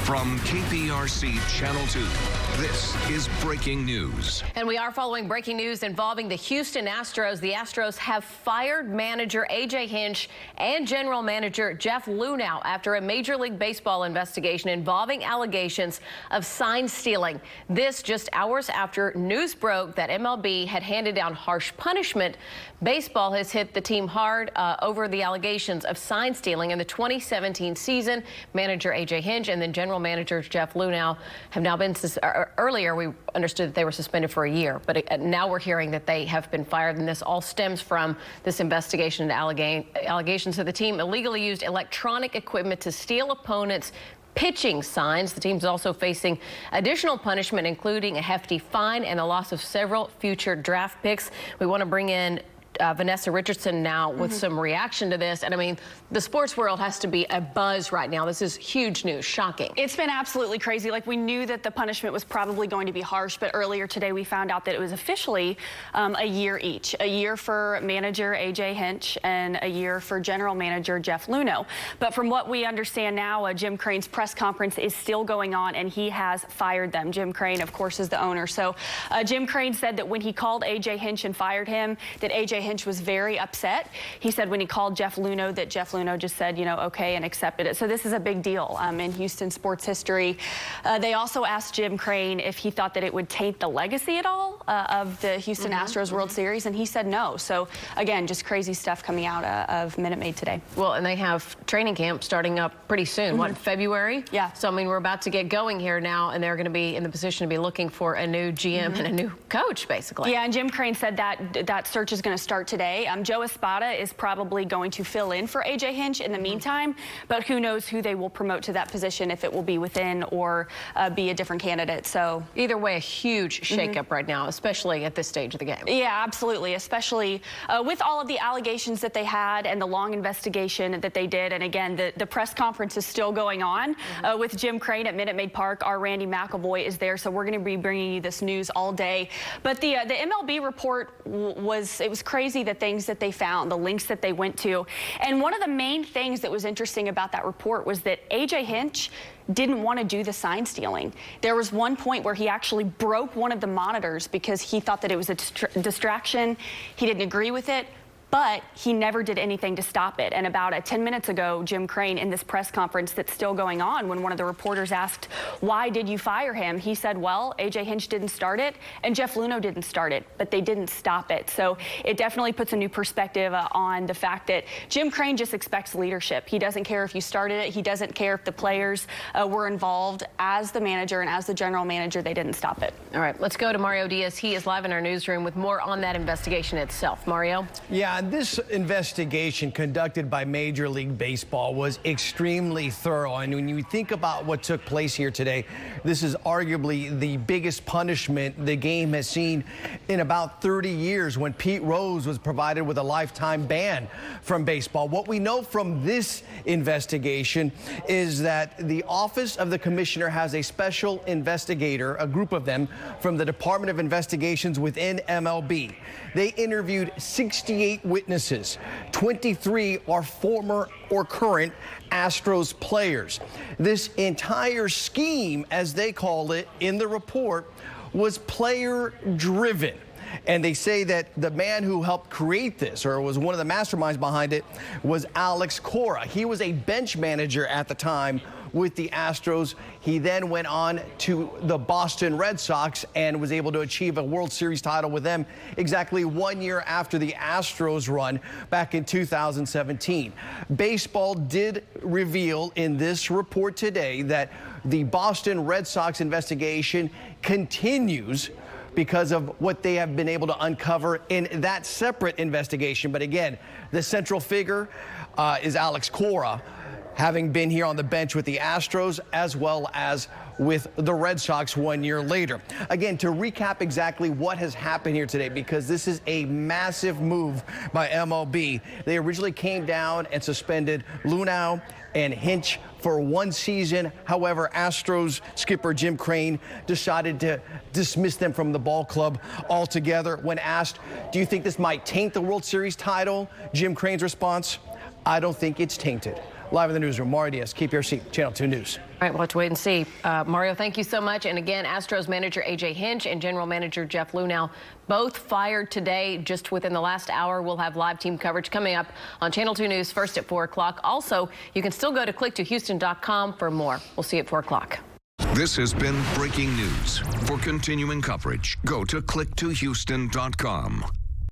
From KPRC Channel 2, this is breaking news. And we are following breaking news involving the Houston Astros. The Astros have fired manager A.J. Hinch and general manager Jeff Luhnow after a Major League Baseball investigation involving allegations of sign stealing. This just hours after news broke that MLB had handed down harsh punishment. Baseball has hit the team hard over the allegations of sign stealing in the 2017 season. Manager A.J. Hinch and then general manager Jeff Luhnow have now been earlier we understood that they were suspended for a year, but now we're hearing that they have been fired, and this all stems from this investigation and allegations that the team illegally used electronic equipment to steal opponents' pitching signs. The team's also facing additional punishment, including a hefty fine and the loss of several future draft picks. We want to bring in Vanessa Richardson now with some reaction to this. And I mean, the sports world has to be abuzz right now. This is huge news, shocking. It's been absolutely crazy. Like, we knew that the punishment was probably going to be harsh, but earlier today we found out that it was officially a year each. A year for manager A.J. Hinch and a year for general manager Jeff Luhnow. But from what we understand now, Jim Crane's press conference is still going on, and he has fired them. Jim Crane, of course, is the owner. So Jim Crane said that when he called A.J. Hinch and fired him, that A.J. Hinch was very upset. He said when he called Jeff Luhnow that Jeff Luhnow just said, you know, okay, and accepted it. So this is a big deal in Houston sports history. They also asked Jim Crane if he thought that it would taint the legacy at all of the Houston Astros World Series, and he said no. So again, just crazy stuff coming out of Minute Maid today. Well, and they have training camp starting up pretty soon. What, February? Yeah. So I mean, we're about to get going here now, and they're going to be in the position to be looking for a new GM and a new coach, basically. Yeah, and Jim Crane said that that search is going to start today. Joe Espada is probably going to fill in for A.J. Hinch in the meantime, but who knows who they will promote to that position, if it will be within or be a different candidate. So either way, a huge shakeup right now, especially at this stage of the game. Yeah, absolutely, especially with all of the allegations that they had and the long investigation that they did. And again, the press conference is still going on with Jim Crane at Minute Maid Park. Our Randy McElvoy is there, so we're going to be bringing you this news all day. But the MLB report was crazy, the things that they found, the links that they went to. And one of the main things that was interesting about that report was that A.J. Hinch didn't want to do the sign stealing. There was one point where he actually broke one of the monitors because he thought that it was a distraction. He didn't agree with it, but he never did anything to stop it. And about 10 minutes ago, Jim Crane, in this press conference that's still going on, when one of the reporters asked, why did you fire him? He said, well, A.J. Hinch didn't start it, and Jeff Luhnow didn't start it, but they didn't stop it. So it definitely puts a new perspective on the fact that Jim Crane just expects leadership. He doesn't care if you started it. He doesn't care if the players were involved. As the manager and as the general manager, they didn't stop it. All right, let's go to Mario Diaz. He is live in our newsroom with more on that investigation itself. Mario? Yeah, this investigation conducted by Major League Baseball was extremely thorough. And when you think about what took place here today, this is arguably the biggest punishment the game has seen in about 30 years, when Pete Rose was provided with a lifetime ban from baseball. What we know from this investigation is that the Office of the Commissioner has a special investigator, a group of them, from the Department of Investigations within MLB. They interviewed 68 witnesses. 23 are former or current Astros players. This entire scheme, as they call it in the report, was player-driven. And they say that the man who helped create this, or was one of the masterminds behind it, was Alex Cora. He was a bench manager at the time with the Astros. He then went on to the Boston Red Sox and was able to achieve a World Series title with them exactly 1 year after the Astros run back in 2017. Baseball did reveal in this report today that the Boston Red Sox investigation continues because of what they have been able to uncover in that separate investigation. But again, the central figure is Alex Cora, having been here on the bench with the Astros as well as with the Red Sox 1 year later. Again, to recap exactly what has happened here today, because this is a massive move by MLB. They originally came down and suspended Luhnow and Hinch for 1 season. However, Astros skipper Jim Crane decided to dismiss them from the ball club altogether. When asked, do you think this might taint the World Series title? Jim Crane's response, I don't think it's tainted. Live in the newsroom, Mario Diaz, keep your seat, Channel 2 News. All right, we'll have to wait and see. Mario, thank you so much. And again, Astros manager A.J. Hinch and general manager Jeff Luhnow both fired today. Just within the last hour, we'll have live team coverage coming up on Channel 2 News first at 4 o'clock. Also, you can still go to click2houston.com for more. We'll see you at 4 o'clock. This has been breaking news. For continuing coverage, go to click2houston.com.